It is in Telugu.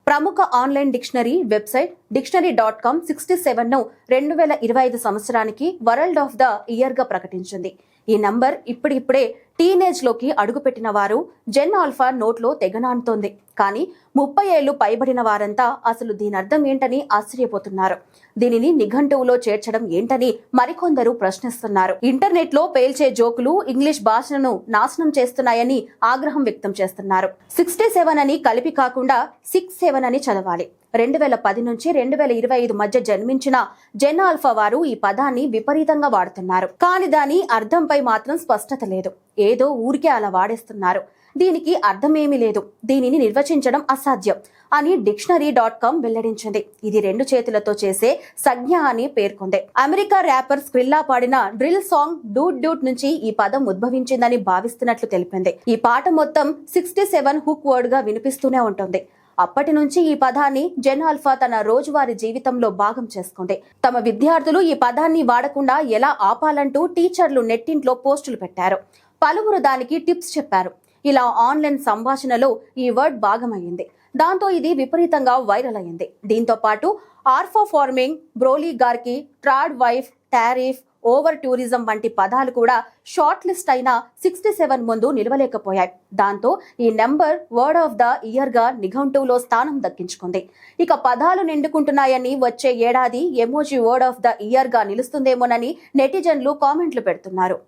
ప్రముఖ ఆన్లైన్ డిక్షనరీ వెబ్సైట్ dictionary.com 67ను 2025 సంవత్సరానికి వరల్డ్ ఆఫ్ ద ఇయర్ గా ప్రకటించింది. ఈ నంబర్ ఇప్పుడిప్పుడే టీనేజ్ లోకి అడుగుపెట్టిన వారు జెన్ ఆల్ఫా నోట్లో తెగనానుతోంది. కానీ 30 ఏళ్లు పైబడిన వారంతా అసలు దీని అర్థం ఏంటని ఆశ్చర్యపోతున్నారు. దీనిని నిఘంటువులో చేర్చడం ఏంటని మరికొందరు ప్రశ్నిస్తున్నారు. ఇంటర్నెట్ లో పేల్చే జోకులు ఇంగ్లీష్ భాషను నాశనం చేస్తున్నాయని ఆగ్రహం వ్యక్తం చేస్తున్నారు. 67 అని కలిపి కాకుండా 67 అని చదవాలి. 2010 నుంచి 2025 మధ్య జన్మించిన జెన్ ఆల్ఫా వారు ఈ పదాన్ని విపరీతంగా వాడుతున్నారు. కానీ దాని అర్థంపై మాత్రం స్పష్టత లేదు. ఏదో ఊరికే అలా వాడేస్తున్నారు. దీనికి అర్థమేమీ లేదు. దీనిని నిర్వచించడం అసాధ్యం అని dictionary.com వెల్లడించింది. ఇది 2 చేతులతో చేసే సంజ్ఞ అని పేర్కొంది. అమెరికా ర్యాపర్ స్క్విల్లా పాడిన డ్రిల్ సాంగ్ డూట్ డూట్ నుంచి ఈ పదం ఉద్భవించిందని భావిస్తున్నట్లు తెలిపింది. ఈ పాట మొత్తం 67 హుక్ వర్డ్ గా వినిపిస్తూనే ఉంటుంది. అప్పటి నుంచి ఈ పదాన్ని జెన్ ఆల్ఫా తన రోజువారీ జీవితంలో భాగం చేసుకుంది. తమ విద్యార్థులు ఈ పదాన్ని వాడకుండా ఎలా ఆపాలంటూ టీచర్లు నెట్టింట్లో పోస్టులు పెట్టారు. పలువురు దానికి టిప్స్ చెప్పారు. ఇలా ఆన్లైన్ సంభాషణలో ఈ వర్డ్ భాగమైంది. దాంతో ఇది విపరీతంగా వైరల్ అయింది. దీంతో పాటు aura farming, broligarchy, trad wife, tariff, overtourism వంటి పదాలు కూడా షార్ట్ లిస్ట్ అయిన 67 ముందు నిలవలేకపోయాయి. దాంతో ఈ number word of the year గా నిఘంటువులో స్థానం దక్కించుకుంది. ఇక పదాలు నిండుకుంటున్నాయని వచ్చే ఏడాది emoji word of the year గా నిలుస్తుందేమోనని నెటిజన్లు కామెంట్లు పెడుతున్నారు.